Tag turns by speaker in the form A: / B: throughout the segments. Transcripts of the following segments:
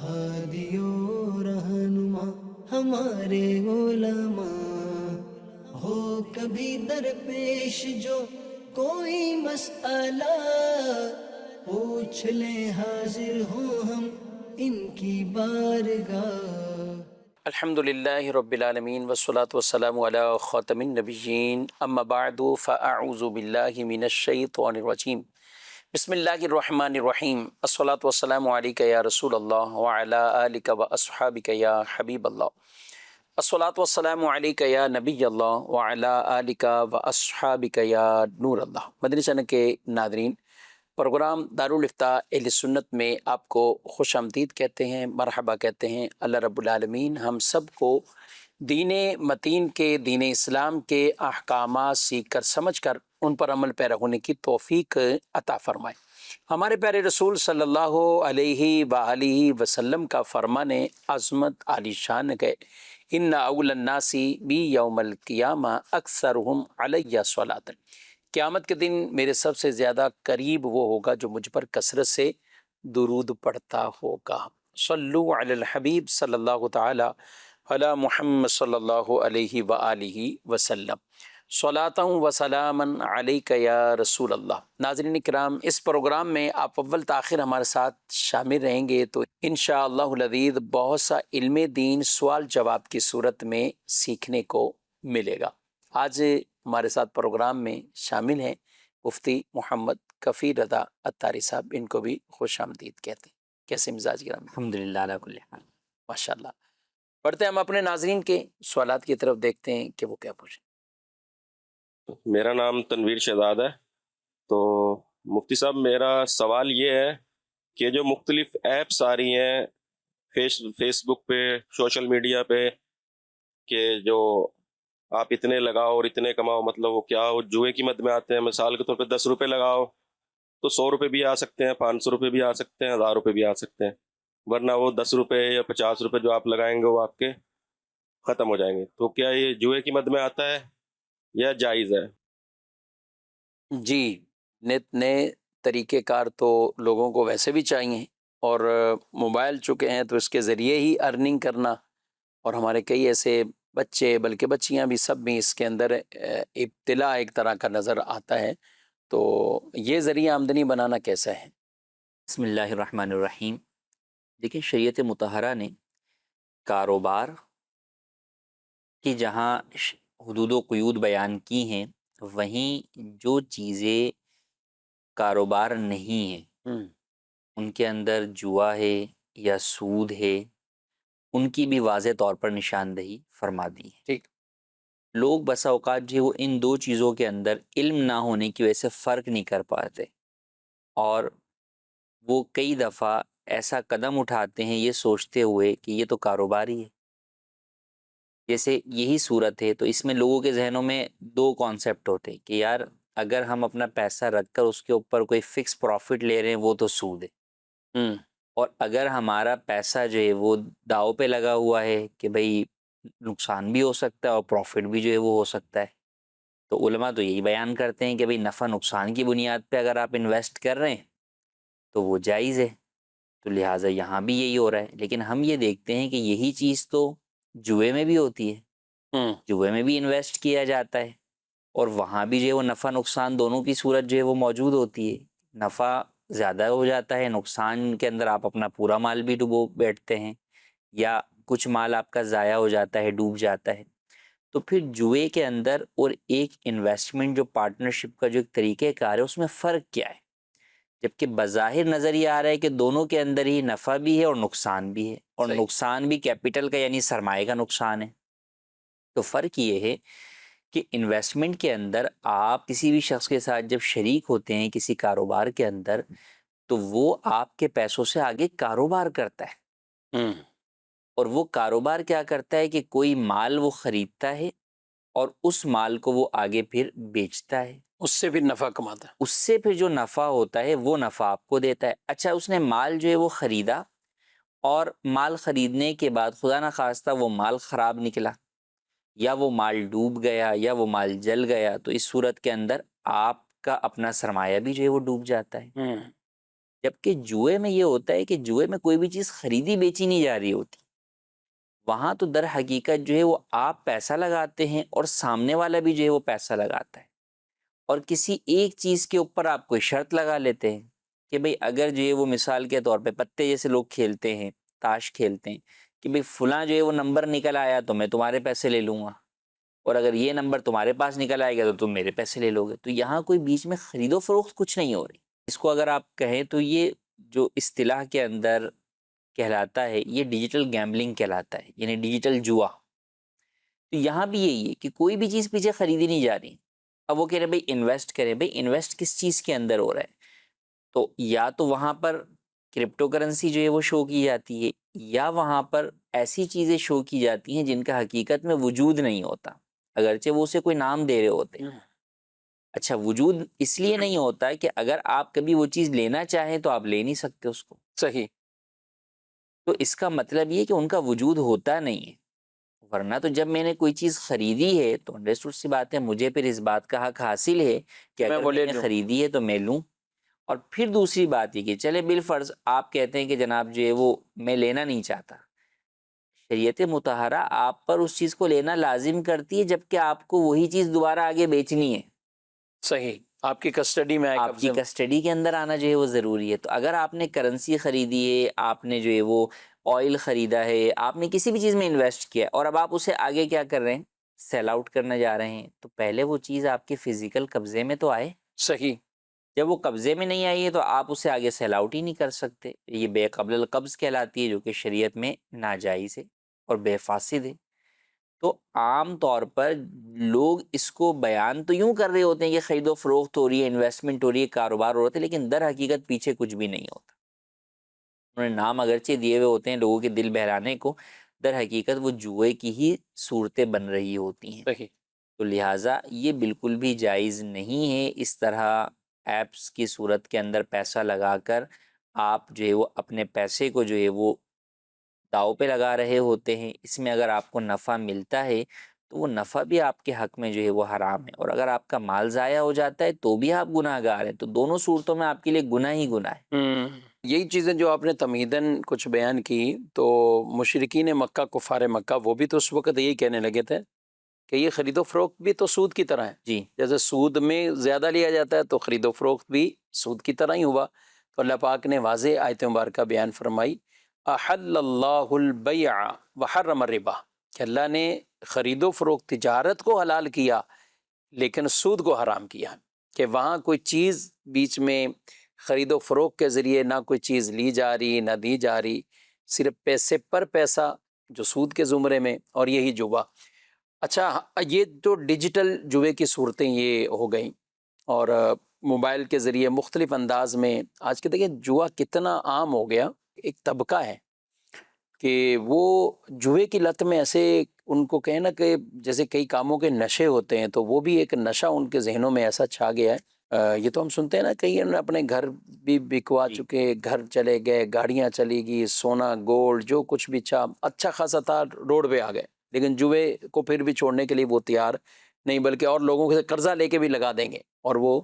A: ہادی و رہنما ہمارے علماء، ہو کبھی درپیش جو کوئی مسئلہ، پوچھ لیں حاضر ہوں ہم ان کی بارگاہ۔
B: الحمد للہ رب العالمین والصلاة والسلام علی خاتم النبیین، اما بعد فاعوذ باللہ من الشیطان الرجیم، بسم اللہ الرحمن الرحیم، الصلاة والسلام علیک یا رسول اللہ وعلی آلک واصحابک یا حبیب اللہ، الصلاة والسلام علیک یا نبی اللہ وعلی آلک واصحابک یا نور اللہ۔ مدنی چینل کے ناظرین، پروگرام دارالافتاء اہل سنت میں آپ کو خوش آمدید کہتے ہیں، مرحبا کہتے ہیں۔ اللہ رب العالمین ہم سب کو دین متین کے، دین اسلام کے احکامات سیکھ کر سمجھ کر ان پر عمل پیرا ہونے کی توفیق عطا فرمائے۔ ہمارے پیارے رسول صلی اللہ علیہ وآلہ وسلم کا فرمان عظمت عالی شان ہے، ان اول الناس بی یوم القیامہ اکثرہم علیہ صلاۃ، قیامت کے دن میرے سب سے زیادہ قریب وہ ہوگا جو مجھ پر کثرت سے درود پڑھتا ہوگا۔ صلو علی الحبیب صلی اللہ تعالی علی محمد صلی اللہ علیہ وآلہ وسلم، صلاۃ و سلاما علیک یا رسول اللہ۔ ناظرین کرام، اس پروگرام میں آپ اول تاخیر ہمارے ساتھ شامل رہیں گے تو انشاءاللہ العزیز بہت سا علم دین سوال جواب کی صورت میں سیکھنے کو ملے گا۔ آج ہمارے ساتھ پروگرام میں شامل ہیں مفتی محمد کفیل رضا عطاری صاحب، ان کو بھی خوش آمدید کہتے ہیں۔ کیسے مزاج گرامی؟
C: الحمدللہ علی کل حال۔
B: ماشاءاللہ۔ پڑھتے ہیں ہم اپنے ناظرین کے سوالات کی طرف، دیکھتے ہیں کہ وہ کیا پوچھیں۔
D: میرا نام تنویر شہزاد ہے۔ تو مفتی صاحب، میرا سوال یہ ہے کہ جو مختلف ایپس آ رہی ہیں فیس بک پہ، سوشل میڈیا پہ، کہ جو آپ اتنے لگاؤ اور اتنے کماؤ، مطلب وہ کیا، وہ جوئے کی مد میں آتے ہیں۔ مثال کے طور پہ 10 روپے لگاؤ تو 100 روپے بھی آ سکتے ہیں، 500 روپے بھی آ سکتے ہیں، 1000 روپے بھی آ سکتے ہیں، ورنہ وہ 10 روپے یا 50 روپے جو آپ لگائیں گے وہ آپ کے ختم ہو جائیں گے۔ تو کیا یہ جوئے کی مد میں آتا ہے یا جائز ہے؟
B: جی، نئے طریقہ کار تو لوگوں کو ویسے بھی چاہیے، اور موبائل چکے ہیں تو اس کے ذریعے ہی ارننگ کرنا، اور ہمارے کئی ایسے بچے بلکہ بچیاں بھی سب بھی اس کے اندر ابتلا ایک طرح کا نظر آتا ہے۔ تو یہ ذریعہ آمدنی بنانا کیسا ہے؟
C: بسم اللہ الرحمن الرحیم۔ دیکھیں، شریعت مطہرہ نے کاروبار کی جہاں حدود و قیود بیان کی ہیں، وہیں جو چیزیں کاروبار نہیں ہیں ان کے اندر جوا ہے یا سود ہے، ان کی بھی واضح طور پر نشاندہی فرما دی ہے۔
B: ٹھیک۔
C: لوگ بسا اوقات جو وہ ان دو چیزوں کے اندر علم نہ ہونے کی وجہ سے فرق نہیں کر پاتے، اور وہ کئی دفعہ ایسا قدم اٹھاتے ہیں یہ سوچتے ہوئے کہ یہ تو کاروبار ہی ہے۔ جیسے یہی صورت ہے تو اس میں لوگوں کے ذہنوں میں دو کانسیپٹ ہوتے ہیں کہ یار اگر ہم اپنا پیسہ رکھ کر اس کے اوپر کوئی فکس پروفٹ لے رہے ہیں وہ تو سود ہے، اور اگر ہمارا پیسہ جو ہے وہ داؤ پہ لگا ہوا ہے کہ بھئی نقصان بھی ہو سکتا ہے اور پروفٹ بھی جو ہے وہ ہو سکتا ہے، تو علماء تو یہی بیان کرتے ہیں کہ بھئی نفع نقصان کی بنیاد پہ اگر آپ انویسٹ کر رہے ہیں تو وہ جائز ہے، تو لہٰذا یہاں بھی یہی ہو رہا ہے۔ لیکن ہم یہ دیکھتے ہیں کہ یہی چیز تو جوئے میں بھی ہوتی ہے، جوئے میں بھی انویسٹ کیا جاتا ہے، اور وہاں بھی جو ہے وہ نفع نقصان دونوں کی صورت جو ہے وہ موجود ہوتی ہے۔ نفع زیادہ ہو جاتا ہے، نقصان کے اندر آپ اپنا پورا مال بھی ڈبو بیٹھتے ہیں، یا کچھ مال آپ کا ضائع ہو جاتا ہے، ڈوب جاتا ہے۔ تو پھر جوئے کے اندر اور ایک انویسٹمنٹ جو پارٹنرشپ کا جو ایک طریقہ کار ہے اس میں فرق کیا ہے؟ جبکہ بظاہر نظر یہ آ رہا ہے کہ دونوں کے اندر ہی نفع بھی ہے اور نقصان بھی ہے، اور
B: صحیح۔
C: نقصان بھی کیپٹل کا یعنی سرمایہ کا نقصان ہے۔ تو فرق یہ ہے کہ انویسٹمنٹ کے اندر آپ کسی بھی شخص کے ساتھ جب شریک ہوتے ہیں کسی کاروبار کے اندر، تو وہ آپ کے پیسوں سے آگے کاروبار کرتا ہے، اور وہ کاروبار کیا کرتا ہے کہ کوئی مال وہ خریدتا ہے اور اس مال کو وہ آگے پھر بیچتا ہے،
B: اس سے پھر نفع کماتا ہے۔
C: اس سے پھر جو نفع ہوتا ہے وہ نفع آپ کو دیتا ہے۔ اچھا، اس نے مال جو ہے وہ خریدا، اور مال خریدنے کے بعد خدا نخواستہ وہ مال خراب نکلا، یا وہ مال ڈوب گیا، یا وہ مال جل گیا، تو اس صورت کے اندر آپ کا اپنا سرمایہ بھی جو ہے وہ ڈوب جاتا ہے۔ جبکہ جوئے میں یہ ہوتا ہے کہ جوئے میں کوئی بھی چیز خریدی بیچی نہیں جا رہی ہوتی، وہاں تو در حقیقت جو ہے وہ آپ پیسہ لگاتے ہیں اور سامنے والا بھی جو ہے وہ پیسہ لگاتا ہے، اور کسی ایک چیز کے اوپر آپ کوئی شرط لگا لیتے ہیں کہ بھئی اگر جو ہے وہ مثال کے طور پہ پتے جیسے لوگ کھیلتے ہیں، تاش کھیلتے ہیں، کہ بھئی فلاں جو ہے وہ نمبر نکل آیا تو میں تمہارے پیسے لے لوں گا، اور اگر یہ نمبر تمہارے پاس نکل آئے گا تو تم میرے پیسے لے لو گے. تو یہاں کوئی بیچ میں خرید و فروخت کچھ نہیں ہو رہی. اس کو اگر آپ کہیں تو یہ جو اصطلاح کے اندر کہلاتا ہے یہ ڈیجیٹل گیمبلنگ کہلاتا ہے، یعنی ڈیجیٹل جوا. تو یہاں بھی یہی ہے کہ کوئی بھی چیز پیچھے خریدی نہیں جا رہی. اب وہ کہہ رہے ہیں بھائی انویسٹ کریں، بھائی انویسٹ کس چیز کے اندر ہو رہا ہے؟ تو یا تو وہاں پر کرپٹو کرنسی جو ہے وہ شو کی جاتی ہے، یا وہاں پر ایسی چیزیں شو کی جاتی ہیں جن کا حقیقت میں وجود نہیں ہوتا، اگرچہ وہ اسے کوئی نام دے رہے ہوتے ہیں. اچھا، وجود اس لیے نہیں ہوتا ہے کہ اگر آپ کبھی وہ چیز لینا چاہیں تو آپ لے نہیں سکتے اس کو.
B: صحیح.
C: تو اس کا مطلب یہ کہ ان کا وجود ہوتا نہیں ہے. ورنہ تو جب میں نے کوئی چیز خریدی ہے تو انڈرسٹوڈ سی بات ہے، مجھے پھر اس بات کا حق حاصل ہے کہ
B: میں
C: اگر
B: وہ
C: میں
B: لے
C: نے
B: لوں.
C: خریدی ہے تو میں لوں. اور پھر دوسری بات یہ کہ چلے بالفرض آپ کہتے ہیں کہ جناب جو ہے وہ میں لینا نہیں چاہتا، شریعت مطہرہ آپ پر اس چیز کو لینا لازم کرتی ہے جبکہ آپ کو وہی چیز دوبارہ آگے بیچنی ہے.
B: صحیح، آپ کی کسٹڈی میں آئے،
C: آپ کی
B: قبضے میں.
C: کسٹڈی کے اندر آنا جو ہے وہ ضروری ہے. تو اگر آپ نے کرنسی خریدی ہے، آپ نے جو ہے وہ آئل خریدا ہے، آپ نے کسی بھی چیز میں انویسٹ کیا اور اب آپ اسے آگے کیا کر رہے ہیں، سیل آؤٹ کرنا جا رہے ہیں، تو پہلے وہ چیز آپ کے فزیکل قبضے میں تو آئے.
B: صحیح.
C: جب وہ قبضے میں نہیں آئی ہے تو آپ اسے آگے سیل آؤٹ ہی نہیں کر سکتے. یہ بے قبل القبض کہلاتی ہے، جو کہ شریعت میں ناجائز ہے اور بے فاسد ہے. تو عام طور پر لوگ اس کو بیان تو یوں کر رہے ہوتے ہیں کہ خرید و فروخت ہو رہی ہے، انویسٹمنٹ ہو رہی ہے، کاروبار ہو رہا ہے، لیکن در حقیقت پیچھے کچھ بھی نہیں ہوتا. انہوں نے نام اگرچہ دیے ہوئے ہوتے ہیں لوگوں کے دل بہلانے کو، در حقیقت وہ جوئے کی ہی صورتیں بن رہی ہوتی ہیں.
B: صحیح.
C: تو لہٰذا یہ بالکل بھی جائز نہیں ہے اس طرح ایپس کی صورت کے اندر پیسہ لگا کر آپ جو ہے وہ اپنے پیسے کو جو ہے وہ داؤ پہ لگا رہے ہوتے ہیں. اس میں اگر آپ کو نفع ملتا ہے تو وہ نفع بھی آپ کے حق میں جو ہے وہ حرام ہے، اور اگر آپ کا مال ضائع ہو جاتا ہے تو بھی آپ گناہ گار ہیں. تو دونوں صورتوں میں آپ کے لیے گناہ ہی گناہ ہے.
B: یہی چیزیں جو آپ نے تمہیداً کچھ بیان کی، تو مشرکین مکہ، کفار مکہ، وہ بھی تو اس وقت یہی کہنے لگے تھے کہ یہ خرید و فروخت بھی تو سود کی طرح ہے.
C: جی
B: جیسے سود میں زیادہ لیا جاتا ہے تو خرید و فروخت بھی سود کی طرح ہی ہوا. تو اللہ پاک نے واضح آیت مبارکہ بیان فرمائی، احل اللہ البیع وحرم الربا، کہ اللہ نے خرید و فروخت تجارت کو حلال کیا لیکن سود کو حرام کیا. کہ وہاں کوئی چیز بیچ میں خرید و فروخت کے ذریعے نہ کوئی چیز لی جا رہی نہ دی جا رہی، صرف پیسے پر پیسہ جو سود کے زمرے میں، اور یہی جوا. اچھا، یہ تو ڈیجیٹل جوے کی صورتیں یہ ہو گئیں، اور موبائل کے ذریعے مختلف انداز میں آج کے دیکھیں جوا کتنا عام ہو گیا. ایک طبقہ ہے کہ وہ جوے کی لت میں ایسے، ان کو کہیں نا کہ جیسے کئی کاموں کے نشے ہوتے ہیں تو وہ بھی ایک نشہ ان کے ذہنوں میں ایسا چھا گیا ہے. یہ تو ہم سنتے ہیں نا، کئی انہوں نے اپنے گھر بھی بکوا چکے، گھر چلے گئے، گاڑیاں چلی گئی، سونا گولڈ جو کچھ بھی اچھا خاصا تھا روڈ پہ آ گئے، لیکن جوے کو پھر بھی چھوڑنے کے لیے وہ تیار نہیں، بلکہ اور لوگوں سے قرضہ لے کے بھی لگا دیں گے. اور وہ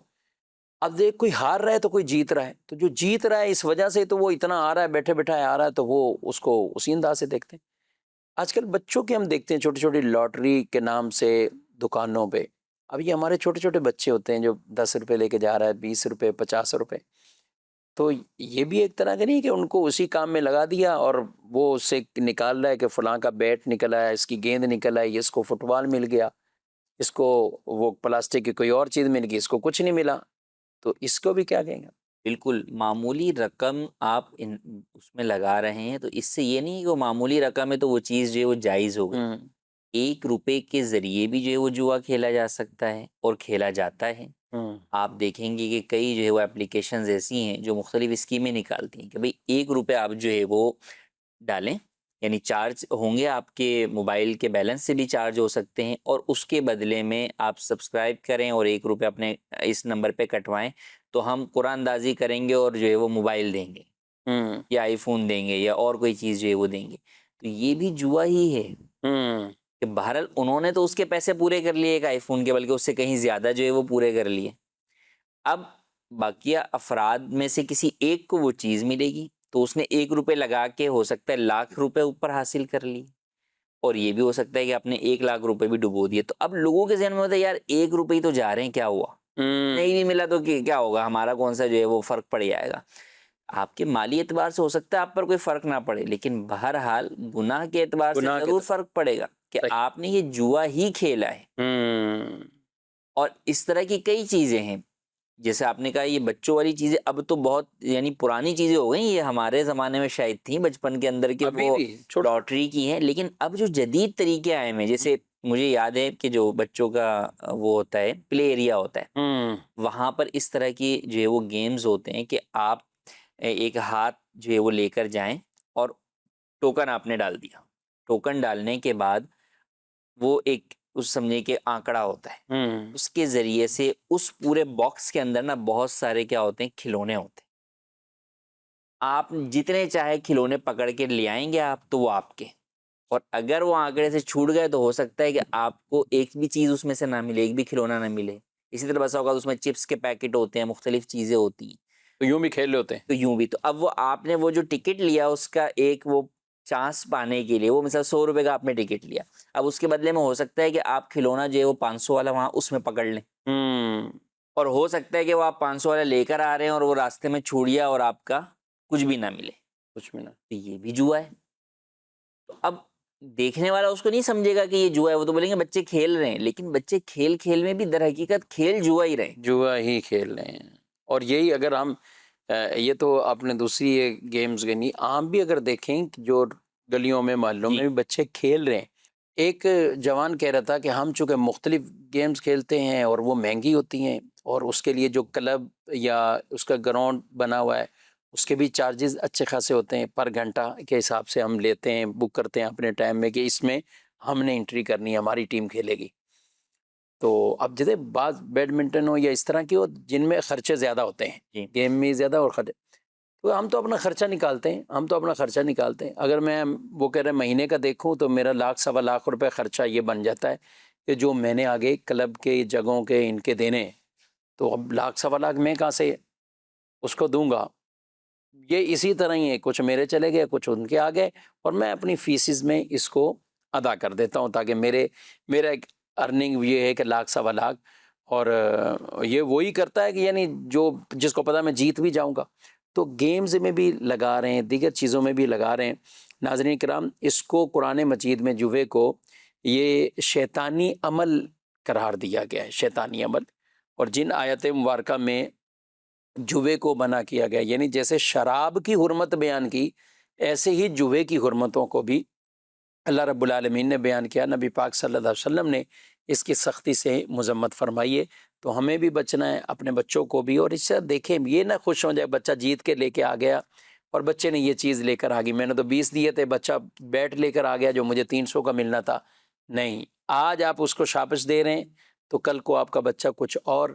B: اب دیکھ، کوئی ہار رہا ہے تو کوئی جیت رہا ہے، تو جو جیت رہا ہے اس وجہ سے تو وہ اتنا آ رہا ہے، بیٹھے بیٹھائے آ رہا ہے، تو وہ اس کو اسی انداز سے دیکھتے ہیں. آج کل بچوں کے ہم دیکھتے ہیں چھوٹی چھوٹی لاٹری کے نام سے دکانوں پہ. اب یہ ہمارے چھوٹے چھوٹے بچے ہوتے ہیں جو 10 روپے لے کے جا رہا ہے، 20 روپے، 50 روپے. تو یہ بھی ایک طرح کا نہیں کہ ان کو اسی کام میں لگا دیا اور وہ اس سے نکال رہا ہے کہ فلاں کا بیٹ نکل آیا، اس کی گیند نکل آئی، اس کو فٹ بال مل گیا، اس کو وہ پلاسٹک کی کوئی اور چیز مل گئی، اس کو کچھ نہیں ملا. تو اس کو بھی کیا کہیں گے؟
C: بالکل معمولی رقم آپ اس میں لگا رہے ہیں، تو اس سے یہ نہیں کہ وہ معمولی رقم ہے تو وہ چیز جو ہے وہ جائز ہو گئی. 1 روپے کے ذریعے بھی جو ہے وہ جوا کھیلا جا سکتا ہے اور کھیلا جاتا ہے. آپ دیکھیں گے کہ کئی جو ہے وہ اپلیکیشنز ایسی ہیں جو مختلف اسکیمیں نکالتی ہیں کہ بھئی 1 روپے آپ جو ہے وہ ڈالیں، یعنی چارج ہوں گے، آپ کے موبائل کے بیلنس سے بھی چارج ہو سکتے ہیں، اور اس کے بدلے میں آپ سبسکرائب کریں اور 1 روپے اپنے اس نمبر پہ کٹوائیں تو ہم قرآن اندازی کریں گے اور جو ہے وہ موبائل دیں گے یا آئی فون دیں گے یا اور کوئی چیز جو ہے وہ دیں گے. تو یہ بھی جوا ہی ہے کہ بہرحال انہوں نے تو اس کے پیسے پورے کر لیے ایک آئی فون کے، بلکہ اس سے کہیں زیادہ جو ہے وہ پورے کر لیے. اب باقیہ افراد میں سے کسی ایک کو وہ چیز ملے گی تو اس نے 1 روپے لگا کے ہو سکتا ہے لاکھ روپے اوپر حاصل کر لی، اور یہ بھی ہو سکتا ہے کہ آپ نے 1 لاکھ روپے بھی ڈبو دیے. تو اب لوگوں کے ذہن میں ہوتا ہے یار 1 روپے ہی تو جا رہے ہیں، کیا ہوا، نہیں بھی ملا تو کیا ہوگا، ہمارا کون سا جو ہے وہ فرق پڑ جائے گا. آپ کے مالی اعتبار سے ہو سکتا ہے آپ پر کوئی فرق نہ پڑے، لیکن بہرحال گناہ کے اعتبار سے
B: گناہ کے
C: ضرور فرق پڑے گا کہ
B: صحیح.
C: آپ نے یہ جوا ہی کھیلا ہے. اور اس طرح کی کئی چیزیں ہیں، جیسے آپ نے کہا یہ بچوں والی چیزیں اب تو بہت یعنی پرانی چیزیں ہو گئیں، یہ ہمارے زمانے میں شاید تھیں بچپن کے اندر کہ
B: ابھی
C: وہ
B: بھی چھوٹا
C: لاٹری کی ہیں، لیکن اب جو جدید طریقے آئے ہیں، جیسے مجھے یاد ہے کہ جو بچوں کا وہ ہوتا ہے پلے ایریا ہوتا ہے، وہاں پر اس طرح کی جو ہے وہ گیمز ہوتے ہیں کہ آپ ایک ہاتھ جو ہے وہ لے کر جائیں اور ٹوکن آپ نے ڈال دیا، ٹوکن ڈالنے کے بعد وہ ایک اس سمجھے کہ آنکڑا ہوتا ہے، اس کے ذریعے سے اس پورے باکس کے اندر نا بہت سارے کیا ہوتے ہیں کھلونے ہوتے ہیں، آپ جتنے چاہے کھلونے پکڑ کے لے آئیں گے آپ تو وہ آپ کے، اور اگر وہ آنکڑے سے چھوٹ گئے تو ہو سکتا ہے کہ آپ کو ایک بھی چیز اس میں سے نہ ملے، ایک بھی کھلونا نہ ملے. اسی طرح بسا اوقات اس میں چپس کے پیکٹ ہوتے ہیں، مختلف چیزیں ہوتی ہیں،
B: تو یوں بھی کھیل ہوتے ہیں.
C: تو یوں بھی. تو اب وہ آپ نے وہ جو ٹکٹ لیا اس کا ایک وہ چانس پانے کے لیے، وہ مثلا 100 روپے کا آپ نے ٹکٹ لیا، اب اس کے بدلے میں ہو سکتا ہے کہ آپ کھلونا جو ہے وہ 500 والا وہاں اس میں پکڑ لیں، اور ہو سکتا ہے کہ وہ آپ 500 والا لے کر آ رہے ہیں اور وہ راستے میں چھوڑ گیا اور آپ کا کچھ بھی نہ ملے،
B: کچھ بھی نہ.
C: تو یہ بھی جوا ہے. تو اب دیکھنے والا اس کو نہیں سمجھے گا کہ یہ جوا ہے، وہ تو بولیں گے بچے کھیل رہے ہیں، لیکن بچے کھیل کھیل میں بھی در حقیقت کھیل جوا ہی رہے ہیں.
B: جوا ہی کھیل رہے ہیں. اور یہی اگر ہم یہ تو آپ نے دوسری گیمز گنی، عام بھی اگر دیکھیں کہ جو گلیوں میں محلوں میں بھی بچے کھیل رہے ہیں. ایک جوان کہہ رہا تھا کہ ہم چونکہ مختلف گیمز کھیلتے ہیں اور وہ مہنگی ہوتی ہیں، اور اس کے لیے جو کلب یا اس کا گراؤنڈ بنا ہوا ہے اس کے بھی چارجز اچھے خاصے ہوتے ہیں، پر گھنٹہ کے حساب سے ہم لیتے ہیں، بک کرتے ہیں اپنے ٹائم میں کہ اس میں ہم نے انٹری کرنی ہے، ہماری ٹیم کھیلے گی. تو اب جیسے بعض بیڈمنٹن ہو یا اس طرح کی ہو جن میں خرچے زیادہ ہوتے ہیں، گیم میں زیادہ اور خرچے، تو ہم تو اپنا خرچہ نکالتے ہیں. اگر میں وہ کہہ رہے مہینے کا دیکھوں تو میرا 1,00,000 روپے خرچہ یہ بن جاتا ہے کہ جو میں نے آگے کلب کے جگہوں کے ان کے دینے ہیں، تو اب 1,00,000 میں کہاں سے اس کو دوں گا. یہ اسی طرح ہی ہے، کچھ میرے چلے گئے کچھ ان کے آ گئے، اور میں اپنی فیسز میں اس کو ادا کر دیتا ہوں تاکہ میرا ایک ارننگ یہ ہے کہ 1,00,000 اور یہ وہی کرتا ہے کہ یعنی جو جس کو پتا میں جیت بھی جاؤں گا. تو گیمز میں بھی لگا رہے ہیں، دیگر چیزوں میں بھی لگا رہے ہیں. ناظرین کرام، اس کو قرآن مجید میں جوے کو یہ شیطانی عمل قرار دیا گیا ہے، شیطانی عمل. اور جن آیت مبارکہ میں جوے کو منع کیا گیا، یعنی جیسے شراب کی حرمت بیان کی، ایسے ہی جوے کی حرمتوں کو بھی اللہ رب العالمین نے بیان کیا. نبی پاک صلی اللہ علیہ وسلم نے اس کی سختی سے مذمت فرمائی ہے. تو ہمیں بھی بچنا ہے، اپنے بچوں کو بھی. اور اس سے دیکھیں یہ نہ خوش ہو جائے بچہ جیت کے لے کے آ گیا اور بچے نے یہ چیز لے کر آ گئی، میں نے تو 20 دیے تھے، بچہ بیٹ لے کر آ گیا جو مجھے 300 کا ملنا تھا. نہیں، آج آپ اس کو شابش دے رہے ہیں تو کل کو آپ کا بچہ کچھ اور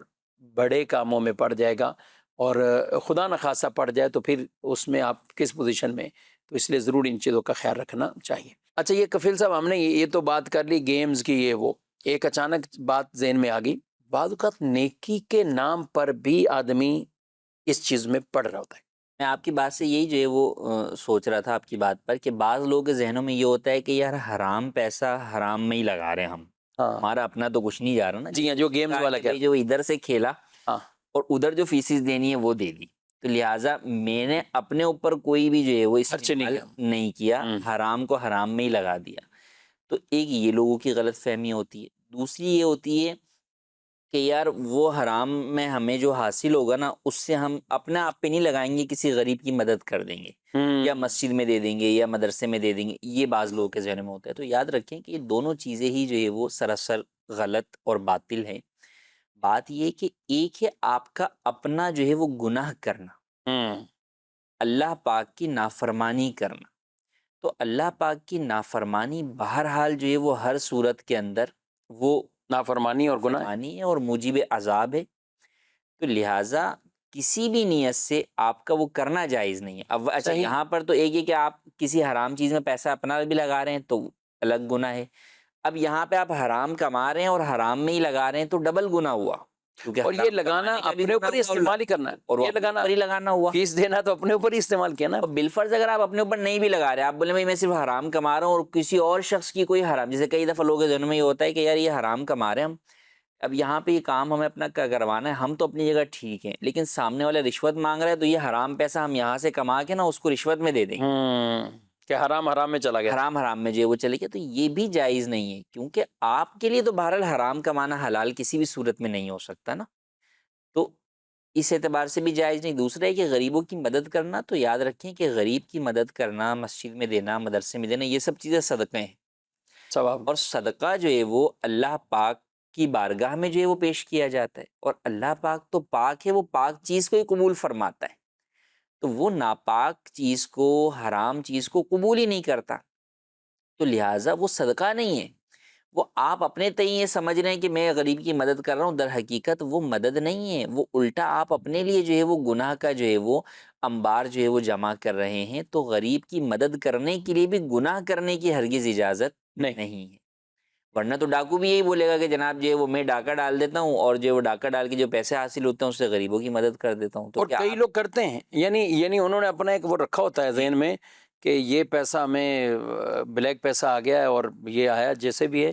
B: بڑے کاموں میں پڑ جائے گا، اور خدا نخواستہ پڑ جائے تو پھر اس میں آپ کس پوزیشن میں. تو اس لیے ضرور ان چیزوں کا خیال رکھنا چاہیے. اچھا، یہ کفیل صاحب ہم نے یہ تو بات کر لی گیمز کی، یہ وہ ایک اچانک بات ذہن میں آ گئی، بعض اوقات نیکی کے نام پر بھی آدمی اس چیز میں پڑ رہا ہوتا ہے.
C: میں آپ کی بات سے یہی جو ہے وہ سوچ رہا تھا آپ کی بات پر کہ بعض لوگوں کے ذہنوں میں یہ ہوتا ہے کہ یار حرام پیسہ حرام میں ہی لگا رہے ہیں ہم، ہمارا اپنا تو کچھ نہیں جا رہا نا.
B: جی ہاں، جو گیمز والا کیا
C: جو ادھر سے کھیلا اور ادھر جو فیسز دینی ہے وہ دے دی، تو لہٰذا میں نے اپنے اوپر کوئی بھی جو ہے وہ استعمال نہیں کیا، حرام کو حرام میں ہی لگا دیا. تو ایک یہ لوگوں کی غلط فہمی ہوتی ہے. دوسری یہ ہوتی ہے کہ یار وہ حرام میں ہمیں جو حاصل ہوگا نا اس سے ہم اپنے آپ پہ نہیں لگائیں گے، کسی غریب کی مدد کر دیں گے یا مسجد میں دے دیں گے یا مدرسے میں دے دیں گے. یہ بعض لوگوں کے ذہن میں ہوتا ہے. تو یاد رکھیں کہ یہ دونوں چیزیں ہی جو ہے وہ سراسر غلط اور باطل ہیں. بات یہ کہ ایک ہے آپ کا اپنا جو ہے وہ گناہ کرنا، اللہ پاک کی نافرمانی کرنا. تو اللہ پاک کی نافرمانی بہرحال جو ہے وہ ہر صورت کے اندر وہ
B: نافرمانی اور گناہ
C: ہے اور موجب عذاب ہے. تو لہٰذا کسی بھی نیت سے آپ کا وہ کرنا جائز نہیں ہے. اب اچھا یہاں پر تو ایک ہے کہ آپ کسی حرام چیز میں پیسہ اپنا بھی لگا رہے ہیں تو الگ گناہ ہے. اب یہاں پہ آپ حرام کما رہے ہیں اور حرام میں ہی لگا رہے ہیں تو ڈبل گناہ ہوا. کیونکہ
B: اور یہ
C: حرام
B: لگانا
C: کمانے کا بھی
B: اپنے اوپر
C: گناہ
B: ہی
C: ہوا اور
B: استعمال ہی کرنا ہے،
C: اور وہ
B: یہ
C: اپنے
B: لگانا
C: اوپر ہی لگانا ہوا.
B: فیس دینا تو اپنے اوپر ہی استعمال کیا نا.
C: اور بالفرض اگر آپ اپنے اوپر نہیں بھی لگا رہے، آپ بولے بھائی میں صرف حرام کما رہا ہوں اور کسی اور شخص کی کوئی حرام، جیسے کئی دفعہ لوگوں کے ذہن میں یہ ہوتا ہے کہ یار یہ حرام کما رہے ہیں ہم، اب یہاں پہ یہ کام ہمیں اپنا کروانا ہے، ہم تو اپنی جگہ ٹھیک ہیں، لیکن سامنے والا رشوت مانگ رہا ہے تو یہ حرام پیسہ ہم یہاں سے کما کے نا اس کو رشوت میں دے دیں گے،
B: کہ حرام حرام میں چلا گیا.
C: حرام میں جو وہ چلے گیا، تو یہ بھی جائز نہیں ہے، کیونکہ آپ کے لیے تو بہرحال حرام کمانا حلال کسی بھی صورت میں نہیں ہو سکتا نا، تو اس اعتبار سے بھی جائز نہیں. دوسرا ہے کہ غریبوں کی مدد کرنا، تو یاد رکھیں کہ غریب کی مدد کرنا، مسجد میں دینا، مدرسے میں دینا، یہ سب چیزیں صدقے ہیں،
B: ثواب.
C: اور صدقہ جو ہے وہ اللہ پاک کی بارگاہ میں جو ہے وہ پیش کیا جاتا ہے، اور اللہ پاک تو پاک ہے، وہ پاک چیز کو ہی قبول فرماتا ہے، تو وہ ناپاک چیز کو، حرام چیز کو قبول ہی نہیں کرتا، تو لہٰذا وہ صدقہ نہیں ہے. وہ آپ اپنے تئیں یہ سمجھ رہے ہیں کہ میں غریب کی مدد کر رہا ہوں، در حقیقت وہ مدد نہیں ہے، وہ الٹا آپ اپنے لیے جو ہے وہ گناہ کا جو ہے وہ انبار جو ہے وہ جمع کر رہے ہیں. تو غریب کی مدد کرنے کے لیے بھی گناہ کرنے کی ہرگز اجازت نہیں ہے، ورنہ تو ڈاکو بھی یہی بولے گا کہ جناب جو ہے وہ میں ڈاکہ ڈال دیتا ہوں اور جو ہے وہ ڈاکہ ڈال کے جو پیسے حاصل ہوتے ہیں اس سے غریبوں کی مدد کر دیتا ہوں. تو
B: اور
C: کیا
B: کئی لوگ کرتے ہیں، یعنی انہوں نے اپنا ایک وہ رکھا ہوتا ہے ذہن میں کہ یہ پیسہ ہمیں بلیک پیسہ آ گیا ہے اور یہ آیا جیسے بھی ہے،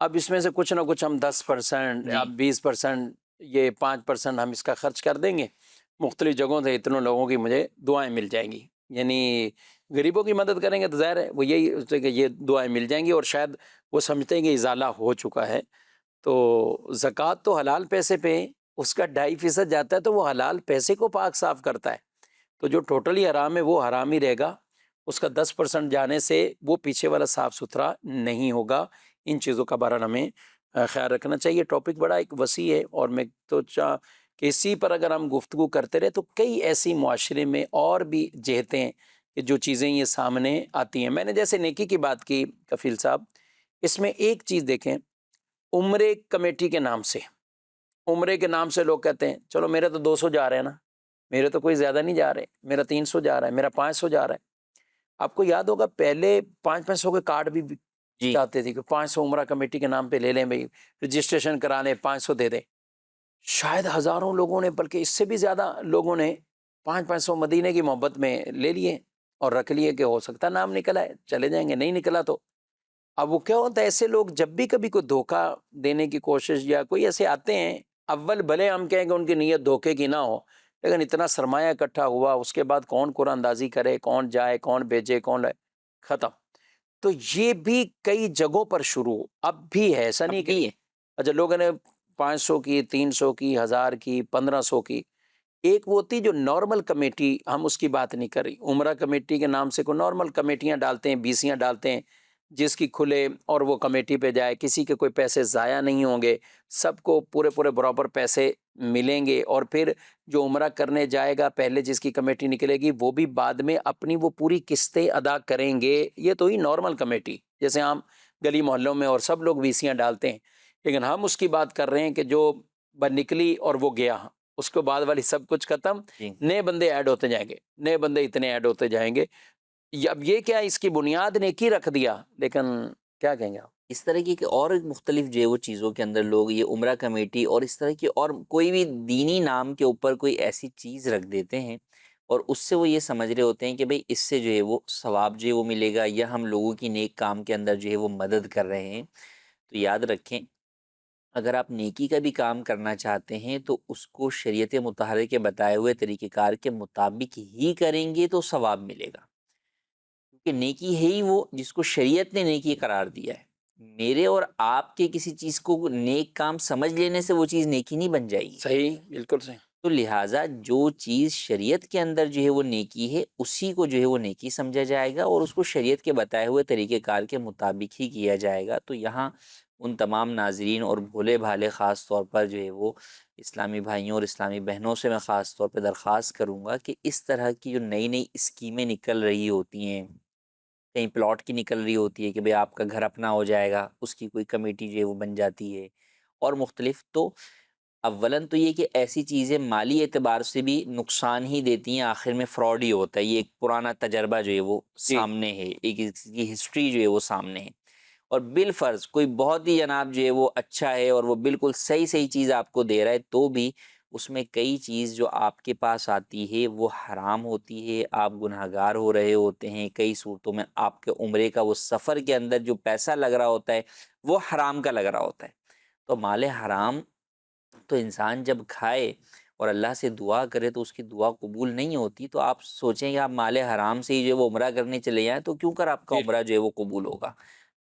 B: اب اس میں سے کچھ نہ کچھ ہم 10%،
C: جی.
B: اب 20%، یہ 5% ہم اس کا خرچ کر دیں گے، مختلف جگہوں سے اتنوں لوگوں کی مجھے دعائیں مل جائیں گی. یعنی غریبوں کی مدد کریں گے تو ظاہر ہے وہ یہی ہوتا ہے کہ یہ دعائیں مل جائیں گی، اور شاید وہ سمجھتے ہیں کہ ازالہ ہو چکا ہے. تو زکوٰۃ تو حلال پیسے پہ اس کا 2.5% جاتا ہے، تو وہ حلال پیسے کو پاک صاف کرتا ہے. تو جو ٹوٹلی حرام ہے وہ حرام ہی رہے گا، اس کا 10% جانے سے وہ پیچھے والا صاف ستھرا نہیں ہوگا. ان چیزوں کا بہرحال ہمیں خیال رکھنا چاہیے. ٹاپک بڑا ایک وسیع ہے، اور میں تو کہ اسی پر اگر ہم گفتگو کرتے رہے تو کئی ایسی معاشرے میں اور بھی جہتیں ہیں کہ جو چیزیں یہ سامنے آتی ہیں. میں نے جیسے نیکی کی بات کی کفیل صاحب، اس میں ایک چیز دیکھیں، عمرے کمیٹی کے نام سے، عمرے کے نام سے لوگ کہتے ہیں چلو میرے تو 200 جا رہے ہیں نا، میرے تو کوئی زیادہ نہیں جا رہے، میرا 300 جا رہا ہے، میرا 500 جا رہا ہے. آپ کو یاد ہوگا پہلے 500 کے کارڈ بھی
C: جی.
B: چاہتے تھے کہ 500 عمرہ کمیٹی کے نام پہ لے لیں بھائی، رجسٹریشن کرا لیں، 500 دے دیں. شاید ہزاروں لوگوں نے، بلکہ اس سے بھی زیادہ لوگوں نے 500 مدینے کی محبت میں لے لیے اور رکھ لیے کہ ہو سکتا نام نکلا ہے چلے جائیں گے، نہیں نکلا تو. اب وہ کیا ہوتا ہے، ایسے لوگ جب بھی کبھی کوئی دھوکہ دینے کی کوشش یا کوئی ایسے آتے ہیں، اول بھلے ہم کہیں کہ ان کی نیت دھوکے کی نہ ہو، لیکن اتنا سرمایہ اکٹھا ہوا، اس کے بعد کون قرآن اندازی کرے، کون جائے، کون بھیجے، کون لائے، ختم. تو یہ بھی کئی جگہوں پر شروع اب بھی ہے، ایسا نہیں کہ اچھا لوگوں نے 500 کی، 300 کی، 1000 کی، 1500 کی. ایک وہ ہوتی جو نارمل کمیٹی، ہم اس کی بات نہیں کر رہی، عمرہ کمیٹی کے نام سے کوئی نارمل کمیٹیاں ڈالتے ہیں، بیسیاں ڈالتے ہیں، جس کی کھلے اور وہ کمیٹی پہ جائے، کسی کے کوئی پیسے ضائع نہیں ہوں گے، سب کو پورے برابر پیسے ملیں گے، اور پھر جو عمرہ کرنے جائے گا پہلے جس کی کمیٹی نکلے گی وہ بھی بعد میں اپنی وہ پوری قسطیں ادا کریں گے. یہ تو ہی نارمل کمیٹی، جیسے عام گلی محلوں میں اور سب لوگ ویسیاں ڈالتے ہیں. لیکن ہم اس کی بات کر رہے ہیں کہ جو نکلی اور وہ گیا، اس کے بعد والی سب کچھ ختم، نئے بندے ایڈ ہوتے جائیں گے، نئے بندے اتنے ایڈ ہوتے جائیں گے. اب یہ کیا اس کی بنیاد نیکی رکھ دیا، لیکن کیا کہیں گے آپ؟
C: اس طرح کی کہ اور مختلف جو ہے وہ چیزوں کے اندر لوگ یہ عمرہ کمیٹی اور اس طرح کی اور کوئی بھی دینی نام کے اوپر کوئی ایسی چیز رکھ دیتے ہیں، اور اس سے وہ یہ سمجھ رہے ہوتے ہیں کہ بھئی اس سے جو ہے وہ ثواب جو ہے وہ ملے گا، یا ہم لوگوں کی نیک کام کے اندر جو ہے وہ مدد کر رہے ہیں. تو یاد رکھیں، اگر آپ نیکی کا بھی کام کرنا چاہتے ہیں تو اس کو شریعت مطہرہ کے بتائے ہوئے طریقہ کار کے مطابق ہی کریں گے تو ثواب ملے گا، کیونکہ نیکی ہے ہی وہ جس کو شریعت نے نیکی قرار دیا ہے. میرے اور آپ کے کسی چیز کو نیک کام سمجھ لینے سے وہ چیز نیکی نہیں بن جائے گی.
B: صحیح، بالکل صحیح.
C: تو لہٰذا جو چیز شریعت کے اندر جو ہے وہ نیکی ہے اسی کو جو ہے وہ نیکی سمجھا جائے گا، اور اس کو شریعت کے بتائے ہوئے طریقہ کار کے مطابق ہی کیا جائے گا. تو یہاں ان تمام ناظرین اور بھولے بھالے خاص طور پر جو ہے وہ اسلامی بھائیوں اور اسلامی بہنوں سے میں خاص طور پہ درخواست کروں گا کہ اس طرح کی جو نئی اسکیمیں نکل رہی ہوتی ہیں، کہیں پلاٹ کی نکل رہی ہوتی ہے کہ بھئی آپ کا گھر اپنا ہو جائے گا، اس کی کوئی کمیٹی جو ہے وہ بن جاتی ہے، اور مختلف. تو اولاً تو یہ کہ ایسی چیزیں مالی اعتبار سے بھی نقصان ہی دیتی ہیں، آخر میں فراڈ ہی ہوتا ہے. یہ ایک پرانا تجربہ جو ہے وہ سامنے ہے، ایک اس کی ہسٹری جو ہے وہ سامنے ہے. اور بالفرض کوئی بہت ہی جناب جو ہے وہ اچھا ہے اور وہ بالکل صحیح چیز آپ کو دے رہا ہے، تو بھی اس میں کئی چیز جو آپ کے پاس آتی ہے وہ حرام ہوتی ہے، آپ گناہگار ہو رہے ہوتے ہیں، کئی صورتوں میں آپ کے عمرے کا وہ سفر کے اندر جو پیسہ لگ رہا ہوتا ہے وہ حرام کا لگ رہا ہوتا ہے۔ تو مال حرام تو انسان جب کھائے اور اللہ سے دعا کرے تو اس کی دعا قبول نہیں ہوتی، تو آپ سوچیں کہ آپ مال حرام سے ہی جو ہے وہ عمرہ کرنے چلے جائیں تو کیوں کر آپ کا عمرہ جو ہے وہ قبول ہوگا؟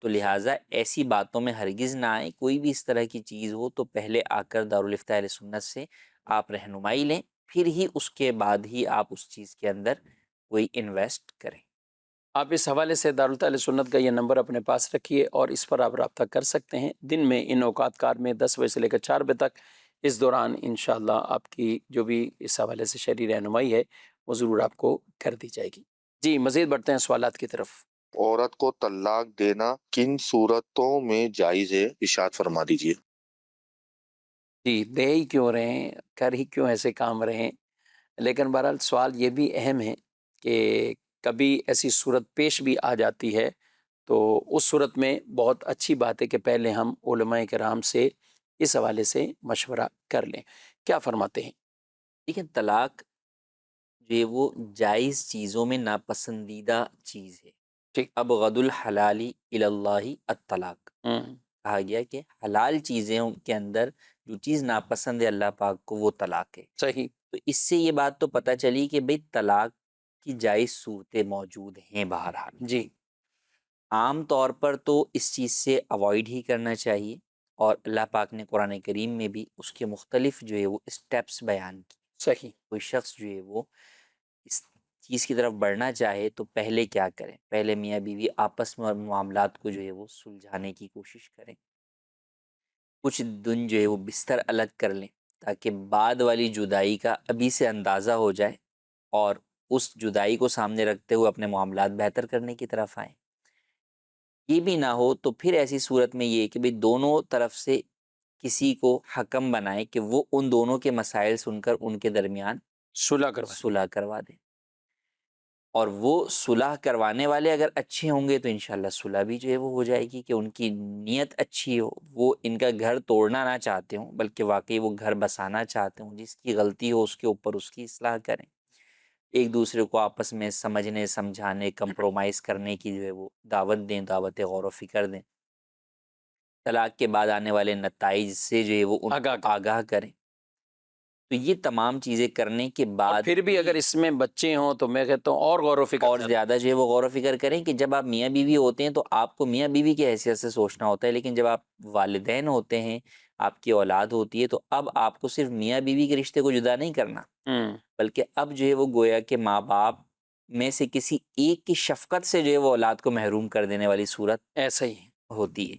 C: تو لہٰذا ایسی باتوں میں ہرگز نہ آئے، کوئی بھی اس طرح کی چیز ہو تو پہلے آ کر دارالافتاء اہل سنت سے آپ رہنمائی لیں، پھر ہی اس کے بعد ہی آپ اس چیز کے اندر کوئی انویسٹ کریں۔
B: آپ اس حوالے سے دارالفتاء اہل سنت کا یہ نمبر اپنے پاس رکھیے اور اس پر آپ رابطہ کر سکتے ہیں۔ دن میں ان اوقات کار میں 10 بجے سے لے کر 4 بجے تک، اس دوران انشاءاللہ آپ کی جو بھی اس حوالے سے شرعی رہنمائی ہے وہ ضرور آپ کو کر دی جائے گی۔ جی مزید بڑھتے ہیں سوالات کی طرف۔
E: عورت کو طلاق دینا کن صورتوں میں جائز ہے، ارشاد فرما دیجیے۔
B: جی دے ہی کیوں رہے ہیں، کر ہی کیوں ایسے کام رہے ہیں، لیکن بہرحال سوال یہ بھی اہم ہے کہ کبھی ایسی صورت پیش بھی آ جاتی ہے تو اس صورت میں بہت اچھی بات ہے کہ پہلے ہم علماء کرام سے اس حوالے سے مشورہ کر لیں۔ کیا فرماتے ہیں؟
C: دیکھیں، طلاق جو ہے وہ جائز چیزوں میں ناپسندیدہ چیز ہے۔
B: ٹھیک۔
C: ابغض الحلال الی اللہ الطلاق، کہا گیا کہ حلال چیزوں کے اندر جو چیز ناپسند ہے اللہ پاک کو وہ طلاق ہے۔
B: صحیح۔
C: تو اس سے یہ بات تو پتہ چلی کہ بھئی طلاق کی جائز صورتیں موجود ہیں بہرحال۔
B: جی
C: عام طور پر تو اس چیز سے اوائڈ ہی کرنا چاہیے، اور اللہ پاک نے قرآن کریم میں بھی اس کے مختلف جو ہے وہ اسٹیپس بیان کی۔
B: صحیح۔
C: کوئی شخص جو ہے وہ اس چیز کی طرف بڑھنا چاہے تو پہلے کیا کریں؟ پہلے میاں بیوی آپس میں معاملات کو جو ہے وہ سلجھانے کی کوشش کریں، کچھ دن جو ہے وہ بستر الگ کر لیں تاکہ بعد والی جدائی کا ابھی سے اندازہ ہو جائے، اور اس جدائی کو سامنے رکھتے ہوئے اپنے معاملات بہتر کرنے کی طرف آئیں۔ یہ بھی نہ ہو تو پھر ایسی صورت میں یہ کہ بھئی دونوں طرف سے کسی کو حکم بنائے کہ وہ ان دونوں کے مسائل سن کر ان کے درمیان صلح کروا دیں، اور وہ صلح کروانے والے اگر اچھے ہوں گے تو انشاءاللہ صلح بھی جو ہے وہ ہو جائے گی، کہ ان کی نیت اچھی ہو، وہ ان کا گھر توڑنا نہ چاہتے ہوں بلکہ واقعی وہ گھر بسانا چاہتے ہوں، جس کی غلطی ہو اس کے اوپر اس کی اصلاح کریں، ایک دوسرے کو آپس میں سمجھنے سمجھانے کمپرومائز کرنے کی جو ہے وہ دعوت دیں، دعوت غور و فکر دیں، طلاق کے بعد آنے والے نتائج سے جو ہے وہ ان کو آگاہ کریں۔ تو یہ تمام چیزیں کرنے کے بعد
B: پھر بھی اگر اس میں بچے ہوں تو میں کہتا ہوں اور غور و فکر
C: اور زیادہ جو ہے وہ غور و فکر کریں کہ جب آپ میاں بیوی ہوتے ہیں تو آپ کو میاں بیوی کی حیثیت سے سوچنا ہوتا ہے، لیکن جب آپ والدین ہوتے ہیں، آپ کی اولاد ہوتی ہے، تو اب آپ کو صرف میاں بیوی کے رشتے کو جدا نہیں کرنا، بلکہ اب جو ہے وہ گویا کہ ماں باپ میں سے کسی ایک کی شفقت سے جو ہے وہ اولاد کو محروم کر دینے والی صورت
B: ایسا ہی
C: ہوتی ہے۔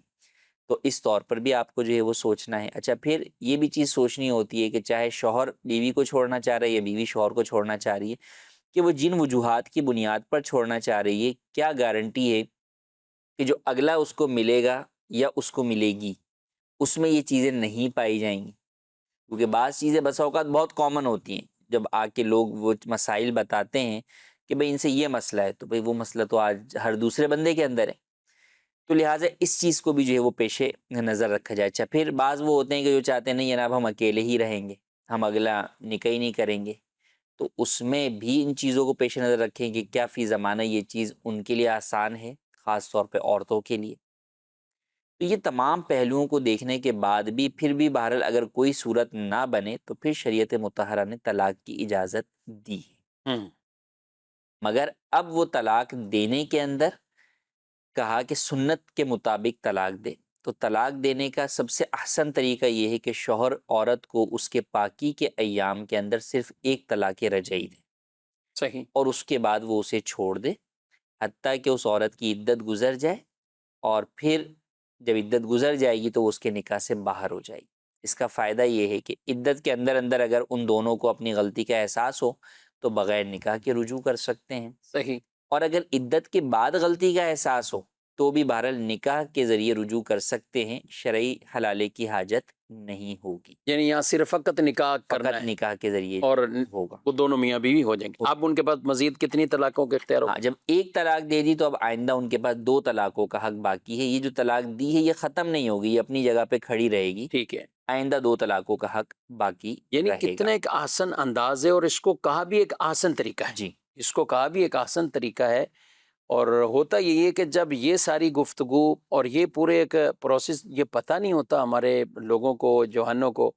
C: تو اس طور پر بھی آپ کو جو ہے وہ سوچنا ہے۔ اچھا، پھر یہ بھی چیز سوچنی ہوتی ہے کہ چاہے شوہر بیوی کو چھوڑنا چاہ رہا ہے یا بیوی شوہر کو چھوڑنا چاہ رہی ہے، کہ وہ جن وجوہات کی بنیاد پر چھوڑنا چاہ رہی ہے، کیا گارنٹی ہے کہ جو اگلا اس کو ملے گا یا اس کو ملے گی اس میں یہ چیزیں نہیں پائی جائیں گی، کیونکہ بعض چیزیں بسا اوقات بہت کامن ہوتی ہیں، جب آ کے لوگ وہ مسائل بتاتے ہیں کہ بھئی ان سے یہ مسئلہ ہے، تو بھئی وہ مسئلہ تو آج ہر دوسرے بندے کے اندر ہے، تو لہٰذا اس چیز کو بھی جو ہے وہ پیش نظر رکھا جائے۔ اچھا، پھر بعض وہ ہوتے ہیں کہ جو چاہتے ہیں نہیں جناب ہم اکیلے ہی رہیں گے، ہم اگلا نکاح ہی نہیں کریں گے، تو اس میں بھی ان چیزوں کو پیش نظر رکھیں کہ کیا فی زمانہ یہ چیز ان کے لیے آسان ہے، خاص طور پہ عورتوں کے لیے۔ تو یہ تمام پہلوؤں کو دیکھنے کے بعد بھی پھر بھی بہرحال اگر کوئی صورت نہ بنے تو پھر شریعت مطہرہ نے طلاق کی اجازت دی ہے، مگر اب وہ طلاق دینے کے اندر کہا کہ سنت کے مطابق طلاق دے، تو طلاق دینے کا سب سے احسن طریقہ یہ ہے کہ شوہر عورت کو اس کے پاکی کے ایام کے اندر صرف ایک طلاق رجعی دے،
B: صحیح،
C: اور اس کے بعد وہ اسے چھوڑ دے حتیٰ کہ اس عورت کی عدت گزر جائے، اور پھر جب عدت گزر جائے گی تو وہ اس کے نکاح سے باہر ہو جائے گی۔ اس کا فائدہ یہ ہے کہ عدت کے اندر اندر اگر ان دونوں کو اپنی غلطی کا احساس ہو تو بغیر نکاح کے رجوع کر سکتے ہیں،
B: صحیح،
C: اور اگر عدت کے بعد غلطی کا احساس ہو تو بھی بہرحال نکاح کے ذریعے رجوع کر سکتے ہیں، شرعی حلالے کی حاجت نہیں ہوگی،
B: یعنی یہاں صرف فقط نکاح کرنا
C: فقط
B: ہے
C: نکاح کے ذریعے
B: اور
C: ہوگا۔
B: وہ دونوں میاں بیوی ہو جائیں گے۔ اب ان کے پاس مزید کتنی طلاقوں کے اختیار
C: ہاں، جب ایک طلاق دے دی تو اب آئندہ ان کے پاس 2 طلاقوں کا حق باقی ہے۔ یہ جو طلاق دی ہے یہ ختم نہیں ہوگی، یہ اپنی جگہ پہ کھڑی رہے گی،
B: ٹھیک ہے،
C: آئندہ 2 طلاقوں کا حق باقی
B: یعنی
C: رہے
B: کتنا
C: گا۔
B: ایک آسن انداز ہے، اور اس کو کہا بھی ایک آسن طریقہ ہے،
C: جی،
B: اس کو کہا بھی ایک آسن طریقہ ہے۔ اور ہوتا یہی ہے کہ جب یہ ساری گفتگو اور یہ پورے ایک پروسیس یہ پتہ نہیں ہوتا ہمارے لوگوں کو، جوانوں کو،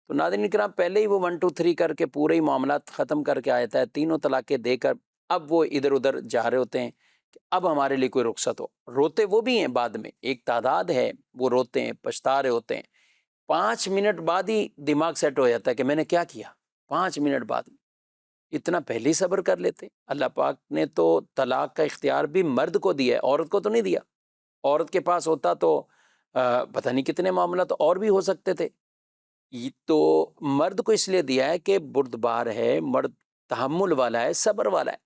B: تو ناظرین کرام پہلے ہی وہ 1 2 3 کر کے پورے ہی معاملات ختم کر کے آتا ہے، تینوں طلاقیں دے کر اب وہ ادھر ادھر جا رہے ہوتے ہیں کہ اب ہمارے لیے کوئی رخصت ہو۔ روتے وہ بھی ہیں بعد میں، ایک تعداد ہے وہ روتے ہیں، پچھتا رہے ہوتے ہیں، 5 منٹ بعد ہی دماغ سیٹ ہو جاتا ہے کہ میں نے کیا کیا، 5 منٹ بعد۔ اتنا پہلے ہی صبر کر لیتے۔ اللہ پاک نے تو طلاق کا اختیار بھی مرد کو دیا ہے، عورت کو تو نہیں دیا۔ عورت کے پاس ہوتا تو پتہ نہیں کتنے معاملات اور بھی ہو سکتے تھے۔ یہ تو مرد کو اس لیے دیا ہے کہ بردبار ہے، مرد تحمل والا ہے، صبر والا ہے۔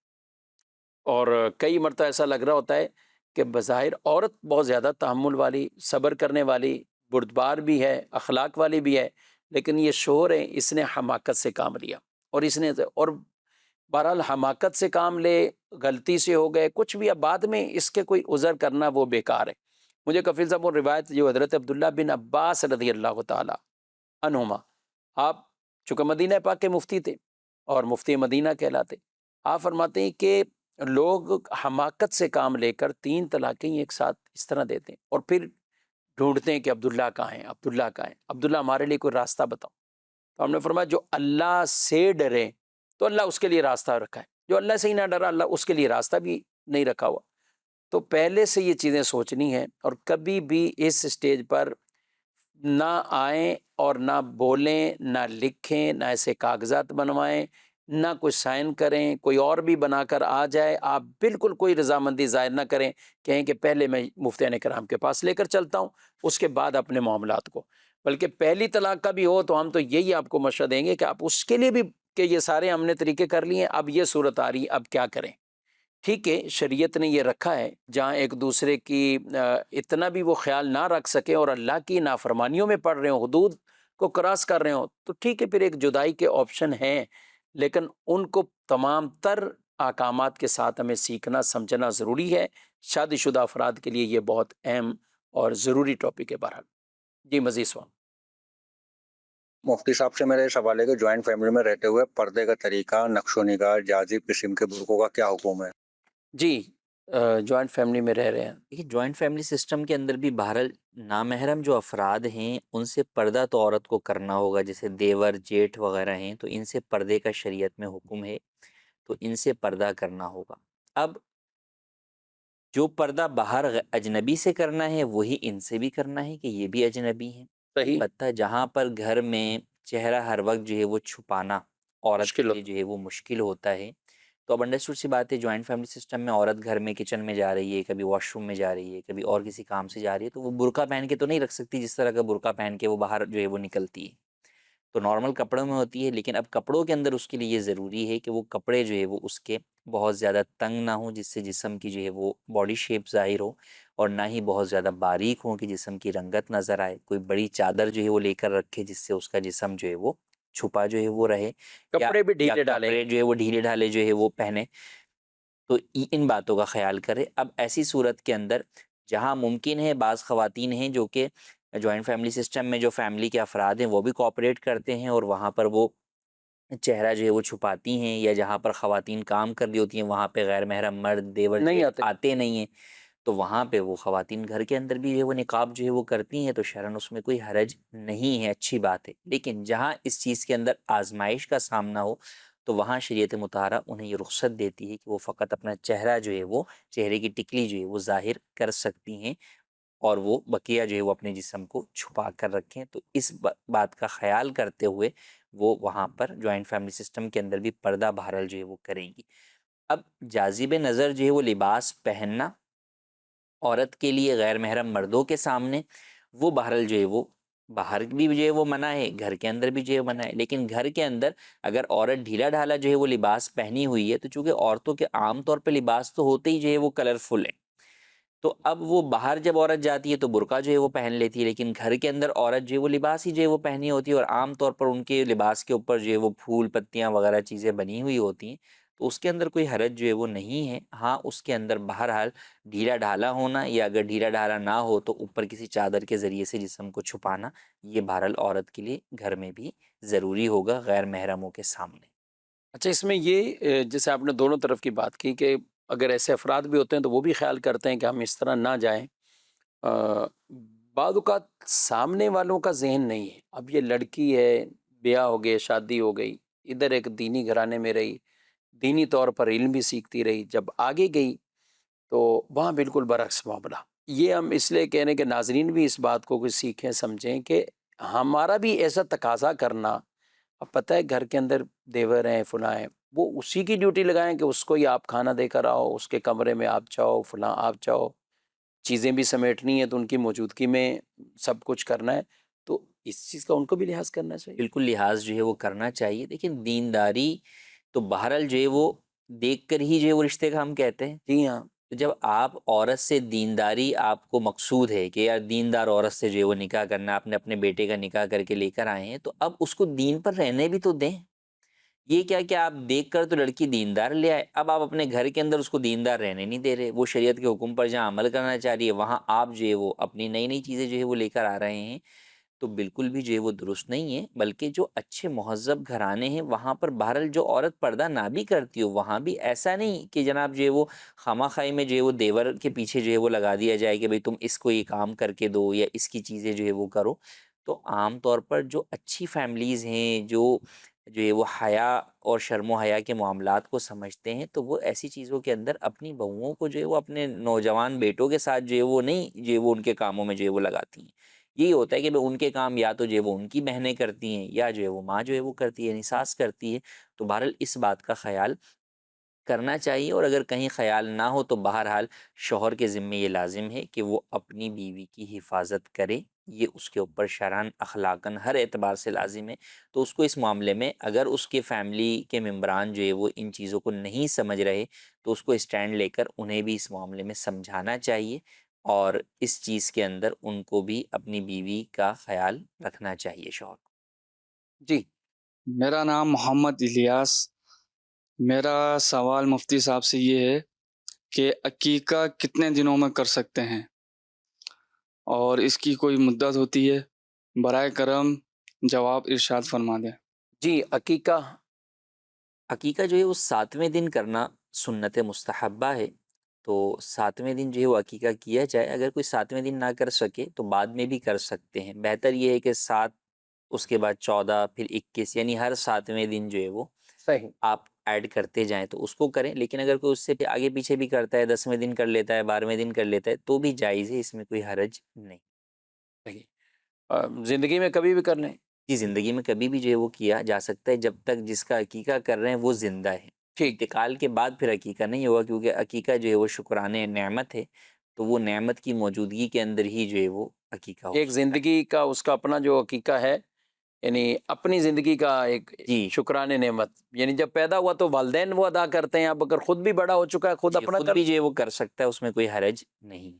B: اور کئی مرتبہ ایسا لگ رہا ہوتا ہے کہ بظاہر عورت بہت زیادہ تحمل والی، صبر کرنے والی، بردبار بھی ہے، اخلاق والی بھی ہے، لیکن یہ شوہر ہے، اس نے حماقت سے کام لیا، اور اس نے اور بہرحال حماقت سے کام لے، غلطی سے ہو گئے کچھ بھی، اب بعد میں اس کے کوئی عذر کرنا وہ بیکار ہے۔ مجھے کفیل صاحب وہ روایت جو حضرت عبداللہ بن عباس رضی اللہ تعالی عنہما، آپ چونکہ مدینہ پاک کے مفتی تھے اور مفتی مدینہ کہلاتے، آپ فرماتے ہیں کہ لوگ حماقت سے کام لے کر 3 طلاقیں ایک ساتھ اس طرح دیتے ہیں، اور پھر ڈھونڈتے ہیں کہ عبداللہ کہاں ہیں، عبداللہ کہاں ہیں، عبداللہ ہمارے لیے کوئی راستہ بتاؤ۔ تو ہم نے فرمایا جو اللہ سے ڈرے تو اللہ اس کے لیے راستہ رکھا ہے، جو اللہ سے ہی نہ ڈرا اللہ اس کے لیے راستہ بھی نہیں رکھا ہوا۔ تو پہلے سے یہ چیزیں سوچنی ہیں، اور کبھی بھی اس سٹیج پر نہ آئیں اور نہ بولیں، نہ لکھیں، نہ ایسے کاغذات بنوائیں، نہ کوئی سائن کریں، کوئی اور بھی بنا کر آ جائے، آپ بالکل کوئی رضامندی ظاہر نہ کریں، کہیں کہ پہلے میں مفتیان کرام کے پاس لے کر چلتا ہوں، اس کے بعد اپنے معاملات کو، بلکہ پہلی طلاق کا بھی ہو تو ہم تو یہی آپ کو مشورہ دیں گے کہ آپ اس کے لیے بھی کہ یہ سارے ہم نے طریقے کر لیے ہیں، اب یہ صورت آ رہی ہے، اب کیا کریں۔ ٹھیک ہے، شریعت نے یہ رکھا ہے جہاں ایک دوسرے کی اتنا بھی وہ خیال نہ رکھ سکے اور اللہ کی نافرمانیوں میں پڑ رہے ہوں، حدود کو کراس کر رہے ہوں، تو ٹھیک ہے، پھر ایک جدائی کے آپشن ہیں، لیکن ان کو تمام تر احکامات کے ساتھ ہمیں سیکھنا سمجھنا ضروری ہے۔ شادی شدہ افراد کے لیے یہ بہت اہم اور ضروری ٹاپک ہے۔ بہرحال جی مزید سوال۔
F: مفتی صاحب سے میرا یہ سوال ہے کہ جوائنٹ فیملی میں رہتے ہوئے پردے کا طریقہ، نقش و نگار، جازب قسم کے برقعوں کا کیا حکم ہے؟
B: جی جوائنٹ فیملی میں رہ رہے ہیں،
C: دیکھیے جوائنٹ فیملی سسٹم کے اندر بھی بہرحال نامحرم جو افراد ہیں ان سے پردہ تو عورت کو کرنا ہوگا، جیسے دیور جیٹھ وغیرہ ہیں تو ان سے پردے کا شریعت میں حکم ہے، تو ان سے پردہ کرنا ہوگا۔ اب جو پردہ باہر اجنبی سے کرنا ہے وہی ان سے بھی کرنا ہے کہ یہ بھی اجنبی ہیں۔
B: صحیح،
C: البتہ جہاں پر گھر میں چہرہ ہر وقت جو ہے وہ چھپانا عورت کے
B: مشکل
C: لیے جو ہے وہ مشکل ہوتا ہے، تو اب انڈرسٹوڈ سی بات ہے، جوائنٹ فیملی سسٹم میں عورت گھر میں کچن میں جا رہی ہے، کبھی واش روم میں جا رہی ہے، کبھی اور کسی کام سے جا رہی ہے، تو وہ برقع پہن کے تو نہیں رکھ سکتی جس طرح کا برقع پہن کے وہ باہر جو ہے وہ نکلتی ہے، تو نارمل کپڑوں میں ہوتی ہے، لیکن اب کپڑوں کے اندر اس کے لیے یہ ضروری ہے کہ وہ کپڑے جو ہے وہ اس کے بہت زیادہ تنگ نہ ہوں جس سے جسم کی جو ہے وہ باڈی شیپ ظاہر ہو، اور نہ ہی بہت زیادہ باریک ہوں کہ جسم کی رنگت نظر آئے، کوئی بڑی چادر جو ہے وہ لے کر رکھے جس سے اس کا جسم جو ہے وہ چھپا جو ہے وہ رہے،
B: کپڑے بھی
C: یا
B: ڈھیلے ڈالیں،
C: کپڑے جو ہے وہ ڈھیلے ڈھالے جو ہے وہ پہنے، تو ان باتوں کا خیال کرے۔ اب ایسی صورت کے اندر جہاں ممکن ہے، بعض خواتین ہیں جو کہ جوائنٹ فیملی سسٹم میں جو فیملی کے افراد ہیں وہ بھی کوآپریٹ کرتے ہیں اور وہاں پر وہ چہرہ جو ہے وہ چھپاتی ہیں، یا جہاں پر خواتین کام کر رہی ہوتی ہیں وہاں پہ غیر محرم مرد دیور
B: نہیں
C: آتے نہیں ہیں، تو وہاں پہ وہ خواتین گھر کے اندر بھی جو ہے وہ نقاب جو ہے وہ کرتی ہیں، تو شرعاً اس میں کوئی حرج نہیں ہے، اچھی بات ہے۔ لیکن جہاں اس چیز کے اندر آزمائش کا سامنا ہو تو وہاں شریعت مطہرہ انہیں یہ رخصت دیتی ہے کہ وہ فقط اپنا چہرہ جو ہے وہ چہرے کی ٹکلی جو ہے وہ ظاہر کر سکتی ہیں، اور وہ بقیہ جو ہے وہ اپنے جسم کو چھپا کر رکھیں۔ تو اس بات کا خیال کرتے ہوئے وہ وہاں پر جوائنٹ فیملی سسٹم کے اندر بھی پردہ بہرحال جو ہے وہ کریں گی۔ اب جاذب نظر جو ہے وہ لباس پہننا عورت کے لیے غیر محرم مردوں کے سامنے، وہ بہرحال جو ہے وہ باہر بھی جو ہے وہ منع ہے، گھر کے اندر بھی جو ہے منع ہے، لیکن گھر کے اندر اگر عورت ڈھیلا ڈھالا جو ہے وہ لباس پہنی ہوئی ہے، تو چونکہ عورتوں کے عام طور پہ لباس تو ہوتے ہی جو ہے وہ کلرفل ہیں، تو اب وہ باہر جب عورت جاتی ہے تو برقع جو ہے وہ پہن لیتی ہے، لیکن گھر کے اندر عورت جو ہے وہ لباس ہی جو ہے وہ پہنی ہوتی ہے، اور عام طور پر ان کے لباس کے اوپر جو ہے وہ پھول پتیاں وغیرہ چیزیں بنی ہوئی ہوتی ہیں، تو اس کے اندر کوئی حرج جو ہے وہ نہیں ہے۔ ہاں اس کے اندر بہرحال ڈھیلا ڈھالا ہونا، یا اگر ڈھیلا ڈھالا نہ ہو تو اوپر کسی چادر کے ذریعے سے جسم کو چھپانا، یہ بہرحال عورت کے لیے گھر میں بھی ضروری ہوگا غیر محرموں کے سامنے۔
B: اچھا، اس میں یہ جیسے آپ نے دونوں طرف کی بات کی کہ اگر ایسے افراد بھی ہوتے ہیں تو وہ بھی خیال کرتے ہیں کہ ہم اس طرح نہ جائیں، بعض اوقات سامنے والوں کا ذہن نہیں ہے، اب یہ لڑکی ہے، بیاہ ہو گئے، شادی ہو گئی، ادھر ایک دینی گھرانے میں رہی، دینی طور پر علم بھی سیکھتی رہی، جب آگے گئی تو وہاں بالکل برعکس معاملہ۔ یہ ہم اس لیے کہہ رہے ہیں کہ ناظرین بھی اس بات کو کچھ سیکھیں سمجھیں کہ ہمارا بھی ایسا تقاضا کرنا، اب پتہ ہے گھر کے اندر دیور ہیں، فلاں ہیں، وہ اسی کی ڈیوٹی لگائیں کہ اس کو ہی آپ کھانا دے کر آؤ، اس کے کمرے میں آپ جاؤ، فلاں آپ جاؤ، چیزیں بھی سمیٹنی ہے تو ان کی موجودگی میں سب کچھ کرنا ہے، تو اس چیز کا ان کو بھی لحاظ کرنا چاہیے۔
C: بالکل لحاظ جو ہے وہ کرنا چاہیے، لیکن دینداری تو بہرحال جو ہے وہ دیکھ کر ہی جو ہے وہ رشتے کا ہم کہتے ہیں۔
B: جی ہاں،
C: تو جب آپ عورت سے دینداری آپ کو مقصود ہے کہ یار دیندار عورت سے جو ہے وہ نکاح کرنا، آپ نے اپنے بیٹے کا نکاح کر کے لے کر آئے ہیں، تو اب اس کو دین پر رہنے بھی تو دیں۔ یہ کیا کہ آپ دیکھ کر تو لڑکی دیندار لے آئے، اب آپ اپنے گھر کے اندر اس کو دیندار رہنے نہیں دے رہے، وہ شریعت کے حکم پر جہاں عمل کرنا چاہ رہی ہے وہاں آپ جو ہے وہ اپنی نئی نئی چیزیں جو ہے وہ لے کر آ رہے ہیں، تو بالکل بھی جو ہے وہ درست نہیں ہے۔ بلکہ جو اچھے مہذب گھرانے ہیں وہاں پر بہرحال جو عورت پردہ نہ بھی کرتی ہو، وہاں بھی ایسا نہیں کہ جناب جو ہے وہ خواہ خواہی میں جو ہے وہ دیور کے پیچھے جو ہے وہ لگا دیا جائے کہ بھئی تم اس کو یہ کام کر کے دو یا اس کی چیزیں جو ہے وہ کرو۔ تو عام طور پر جو اچھی فیملیز ہیں، جو ہے وہ حیا اور شرم و حیا کے معاملات کو سمجھتے ہیں، تو وہ ایسی چیزوں کے اندر اپنی بہوؤں کو جو ہے وہ اپنے نوجوان بیٹوں کے ساتھ جو ہے وہ نہیں جو ہے وہ ان کے کاموں میں جو ہے وہ لگاتی ہیں۔ یہی ہوتا ہے کہ ان کے کام یا تو جو ہے وہ ان کی بہنیں کرتی ہیں، یا جو ہے وہ ماں جو ہے وہ کرتی ہے، یعنی ساس کرتی ہے۔ تو بہرحال اس بات کا خیال کرنا چاہیے، اور اگر کہیں خیال نہ ہو تو بہرحال شوہر کے ذمے یہ لازم ہے کہ وہ اپنی بیوی کی حفاظت کرے، یہ اس کے اوپر شرعاً اخلاقاً ہر اعتبار سے لازم ہے۔ تو اس کو اس معاملے میں اگر اس کے فیملی کے ممبران جو ہے وہ ان چیزوں کو نہیں سمجھ رہے تو اس کو اسٹینڈ لے کر انہیں بھی اس معاملے میں سمجھانا چاہیے، اور اس چیز کے اندر ان کو بھی اپنی بیوی کا خیال رکھنا چاہیے شوہر کو۔
B: جی
G: میرا نام محمد الیاس۔ میرا سوال مفتی صاحب سے یہ ہے کہ عقیقہ کتنے دنوں میں کر سکتے ہیں اور اس کی کوئی مدت ہوتی ہے؟ برائے کرم جواب ارشاد فرما دیں۔
B: جی، عقیقہ
C: عقیقہ جو ہے وہ 7ویں دن کرنا سنت مستحبہ ہے، تو 7ویں دن جو ہے وہ عقیقہ کیا جائے۔ اگر کوئی 7ویں دن نہ کر سکے تو بعد میں بھی کر سکتے ہیں۔ بہتر یہ ہے کہ 7، اس کے بعد 14، پھر 21، یعنی ہر 7ویں دن جو ہے وہ
B: صحیح۔
C: آپ ایڈ کرتے جائیں تو اس کو کریں۔ لیکن اگر کوئی اس سے آگے پیچھے بھی کرتا ہے، 10ویں دن کر لیتا ہے، 12ویں دن کر لیتا ہے، تو بھی جائز ہے، اس میں کوئی حرج نہیں۔
B: زندگی میں کبھی بھی کر لیں۔
C: جی، زندگی میں کبھی بھی جو ہے وہ کیا جا سکتا ہے، جب تک جس کا عقیقہ کر رہے ہیں وہ زندہ ہے۔
B: ٹھیک،
C: انتقال کے بعد پھر عقیقہ نہیں ہوگا، کیونکہ عقیقہ جو ہے وہ شکرانے نعمت ہے، تو وہ نعمت کی موجودگی کے اندر ہی جو ہے وہ عقیقہ ہو
B: ایک
C: سکتا ہے۔
B: زندگی کا اس کا اپنا جو عقیقہ ہے، یعنی اپنی زندگی کا ایک
C: جی
B: شکران نعمت، یعنی جب پیدا ہوا تو والدین وہ ادا کرتے ہیں، اب اگر خود بھی بڑا ہو چکا ہے خود
C: جی،
B: اپنا
C: خود
B: کر،
C: بھی جو ہے وہ کر سکتا ہے، اس میں کوئی حرج نہیں۔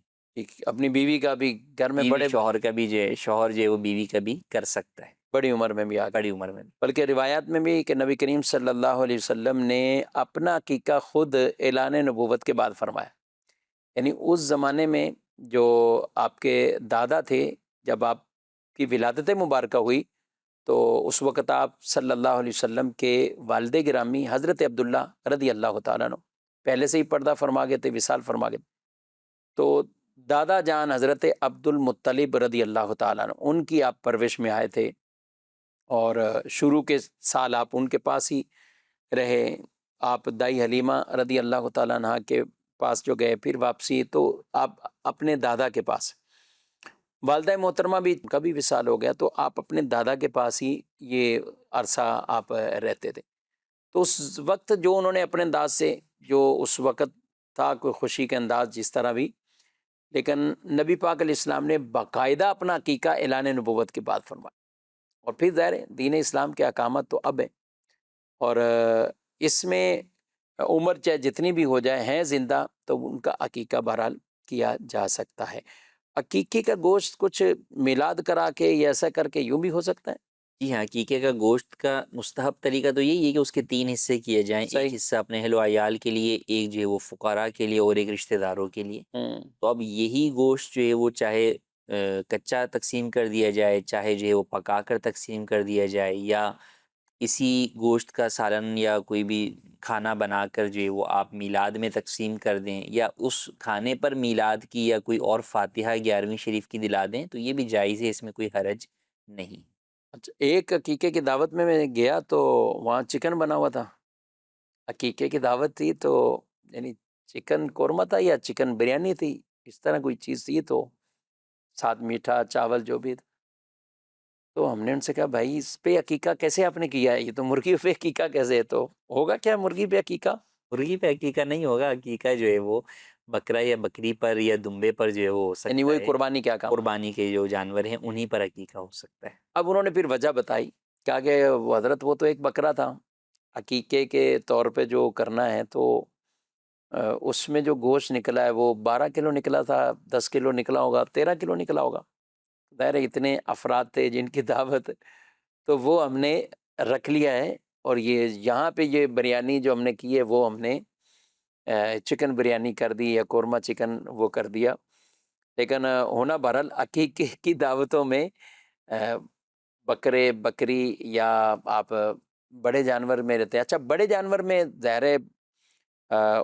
B: اپنی بیوی کا بھی گھر میں
C: بیوی
B: بڑے
C: شوہر کا بھی جو ہے، شوہر جو ہے وہ بیوی کا بھی کر سکتا ہے،
B: بڑی عمر میں بھی آگے،
C: بڑی عمر میں۔
B: بلکہ روایات میں بھی کہ نبی کریم صلی اللہ علیہ وسلم نے اپنا عقیقہ خود اعلان نبوت کے بعد فرمایا، یعنی اس زمانے میں جو آپ کے دادا تھے، جب آپ کی ولادت مبارکہ ہوئی تو اس وقت آپ صلی اللہ علیہ وسلم کے والد گرامی حضرت عبداللہ رضی اللہ تعالیٰ عنہ پہلے سے ہی پردہ فرما گئے تھے، وصال فرما گئے تھے، تو دادا جان حضرت عبد المطلب رضی اللہ تعالیٰ عنہ ان کی آپ پرورش میں آئے تھے، اور شروع کے سال آپ ان کے پاس ہی رہے۔ آپ دائی حلیمہ رضی اللہ تعالیٰ عنہ کے پاس جو گئے، پھر واپسی تو آپ اپنے دادا کے پاس، والدہ محترمہ بھی کا بھی وصال ہو گیا تو آپ اپنے دادا کے پاس ہی یہ عرصہ آپ رہتے تھے۔ تو اس وقت جو انہوں نے اپنے انداز سے، جو اس وقت تھا کوئی خوشی کے انداز جس طرح بھی، لیکن نبی پاک علیہ السلام نے باقاعدہ اپنا عقیقہ اعلان نبوت کے بعد فرمایا، اور پھر ظاہر ہے دین اسلام کے احکامات تو اب ہیں، اور اس میں عمر چاہے جتنی بھی ہو جائے ہیں زندہ تو ان کا عقیقہ بہرحال کیا جا سکتا ہے۔ عقیقے کا گوشت کچھ میلاد کرا کے یا ایسا کر کے یوں بھی ہو سکتا ہے؟
C: جی ہاں، عقیقے کا گوشت کا مستحب طریقہ تو یہی ہے کہ اس کے 3 حصے کیے جائیں،
B: صحیح۔
C: ایک حصہ اپنے اہل و عیال کے لیے، ایک جو ہے وہ فقراء کے لیے اور ایک رشتہ داروں کے لیے۔ تو اب یہی گوشت جو ہے وہ چاہے کچا تقسیم کر دیا جائے، چاہے جو ہے وہ پکا کر تقسیم کر دیا جائے، یا اسی گوشت کا سالن یا کوئی بھی کھانا بنا کر جو ہے وہ آپ میلاد میں تقسیم کر دیں، یا اس کھانے پر میلاد کی یا کوئی اور فاتحہ 11ویں شریف کی دلا دیں، تو یہ بھی جائز ہے، اس میں کوئی حرج نہیں۔
B: اچھا، ایک عقیقے کی دعوت میں گیا تو وہاں چکن بنا ہوا تھا، عقیقے کی دعوت تھی تو یعنی چکن قورمہ تھا یا چکن بریانی تھی، اس طرح کوئی چیز تھی، تو ساتھ میٹھا چاول جو بھی تھا۔ تو ہم نے ان سے کہا بھائی اس پہ عقیقہ کیسے آپ نے کیا ہے، یہ تو مرغی پہ عقیقہ کیسے ہے؟ تو ہوگا کیا مرغی پہ عقیقہ؟
C: مرغی پہ عقیقہ نہیں ہوگا، عقیقہ جو ہے وہ بکرا یا بکری پر یا دمبے پر جو ہے وہ ہو
B: یعنی
C: سکتا
B: وہی
C: ہے،
B: قربانی کیا کام؟
C: قربانی کے جو جانور ہیں انہی پر عقیقہ ہو سکتا ہے۔
B: اب انہوں نے پھر وجہ بتائی، کہا کہ وہ حضرت وہ تو ایک بکرا تھا، عقیقے کے طور پہ جو کرنا ہے تو اس میں جو گوشت نکلا ہے وہ 12 کلو نکلا تھا، 10 کلو نکلا ہوگا، 13 کلو نکلا ہوگا، ظاہر ہے اتنے افراد تھے جن کی دعوت، تو وہ ہم نے رکھ لیا ہے، اور یہ یہاں پہ یہ بریانی جو ہم نے کی ہے وہ ہم نے چکن بریانی کر دی یا قورمہ چکن وہ کر دیا، لیکن ہونا بہرحال عقیقے کی دعوتوں میں بکرے بکری یا آپ بڑے جانور میں رہتے ہیں۔ اچھا، بڑے جانور میں ظاہر ہے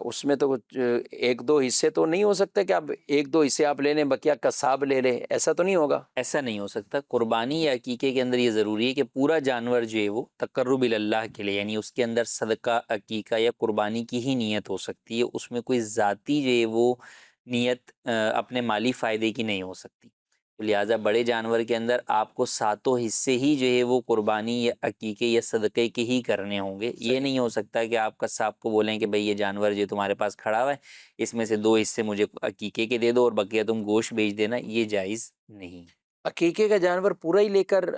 B: اس میں تو کچھ ایک دو حصے تو نہیں ہو سکتے کہ آپ ایک دو حصے آپ لے لیں بقیہ قصاب لے لیں، ایسا تو نہیں ہوگا؟
C: ایسا نہیں ہو سکتا، قربانی یا عقیقے کے اندر یہ ضروری ہے کہ پورا جانور جو ہے وہ تقرب اللہ کے لیے، یعنی اس کے اندر صدقہ، عقیقہ یا قربانی کی ہی نیت ہو سکتی ہے، اس میں کوئی ذاتی جو ہے وہ نیت اپنے مالی فائدے کی نہیں ہو سکتی۔ تو لہٰذا بڑے جانور کے اندر آپ کو 7 حصے ہی جو ہے وہ قربانی یا عقیقے یا صدقے کے ہی کرنے ہوں گے۔ یہ نہیں ہو سکتا کہ آپ قصاب کو بولیں کہ بھئی یہ جانور جو تمہارے پاس کھڑا ہوا ہے اس میں سے 2 حصے مجھے عقیقے کے دے دو اور بقیہ تم گوشت بیچ دینا، یہ جائز نہیں۔
B: عقیقے کا جانور پورا ہی لے کر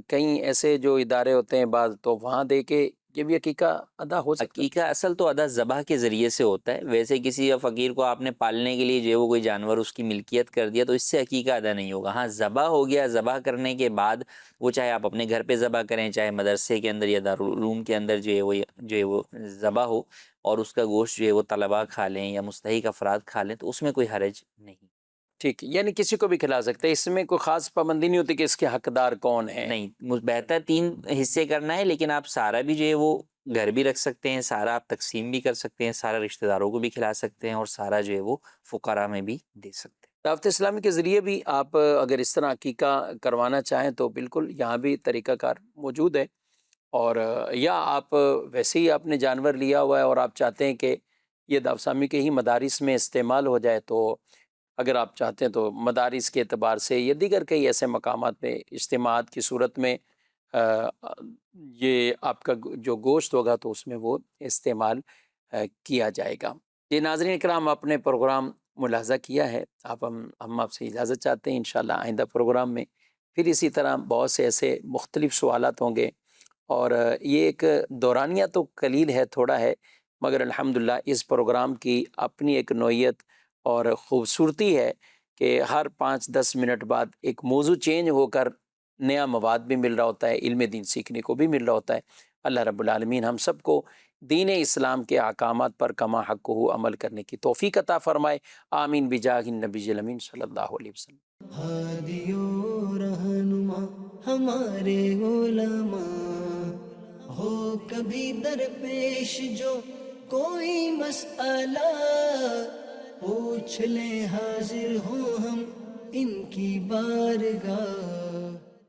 B: کہیں ایسے جو ادارے ہوتے ہیں بعض، تو وہاں دے کے یہ بھی عقیقہ ادا ہو سکتا ہے؟
C: عقیقہ اصل تو ادا ذبح کے ذریعے سے ہوتا ہے، ویسے کسی فقیر کو آپ نے پالنے کے لیے جو ہے وہ کوئی جانور اس کی ملکیت کر دیا تو اس سے عقیقہ ادا نہیں ہوگا۔ ہاں، ذبح ہو گیا، ذبح کرنے کے بعد وہ چاہے آپ اپنے گھر پہ ذبح کریں، چاہے مدرسے کے اندر یا دارالعلوم کے اندر جو ہے وہ ذبح ہو اور اس کا گوشت جو ہے وہ طلباء کھا لیں یا مستحق افراد کھا لیں تو اس میں کوئی حرج نہیں۔
B: ٹھیک، یعنی کسی کو بھی کھلا سکتے ہیں، اس میں کوئی خاص پابندی نہیں ہوتی کہ اس کے حقدار کون ہیں؟
C: نہیں، بہتر 3 حصے کرنا ہے، لیکن آپ سارا بھی جو ہے وہ گھر بھی رکھ سکتے ہیں، سارا آپ تقسیم بھی کر سکتے ہیں، سارا رشتہ داروں کو بھی کھلا سکتے ہیں اور سارا جو ہے وہ فقراء میں بھی دے سکتے ہیں۔
B: دعوت اسلامی کے ذریعے بھی آپ اگر اس طرح عقیقہ کروانا چاہیں تو بالکل یہاں بھی طریقہ کار موجود ہے، اور یا آپ ویسے ہی آپ نے جانور لیا ہوا ہے اور آپ چاہتے ہیں کہ یہ دعوت اسلامی کے ہی مدارس میں استعمال ہو جائے، تو اگر آپ چاہتے ہیں تو مدارس کے اعتبار سے یا دیگر کئی ایسے مقامات میں اجتماعات کی صورت میں یہ آپ کا جو گوشت ہوگا تو اس میں وہ استعمال کیا جائے گا۔ یہ ناظرین اکرام، آپ نے پروگرام ملاحظہ کیا ہے، ہم آپ سے اجازت چاہتے ہیں، انشاءاللہ آئندہ پروگرام میں پھر اسی طرح بہت سے ایسے مختلف سوالات ہوں گے، اور یہ ایک دورانیہ تو قلیل ہے، تھوڑا ہے، مگر الحمدللہ اس پروگرام کی اپنی ایک نوعیت اور خوبصورتی ہے کہ ہر 5-10 منٹ بعد ایک موضوع چینج ہو کر نیا مواد بھی مل رہا ہوتا ہے، علم دین سیکھنے کو بھی مل رہا ہوتا ہے۔ اللہ رب العالمین ہم سب کو دین اسلام کے احکامات پر کما حق ہو عمل کرنے کی توفیق عطا فرمائے، آمین بجاہ النبی الامین صلی اللہ علیہ وسلم۔
A: ہادی و رہنما ہمارے علماء، ہو کبھی درپیش جو کوئی مسئلہ، پوچھ لیں حاضر ہوں ہم ان کی بارگاہ۔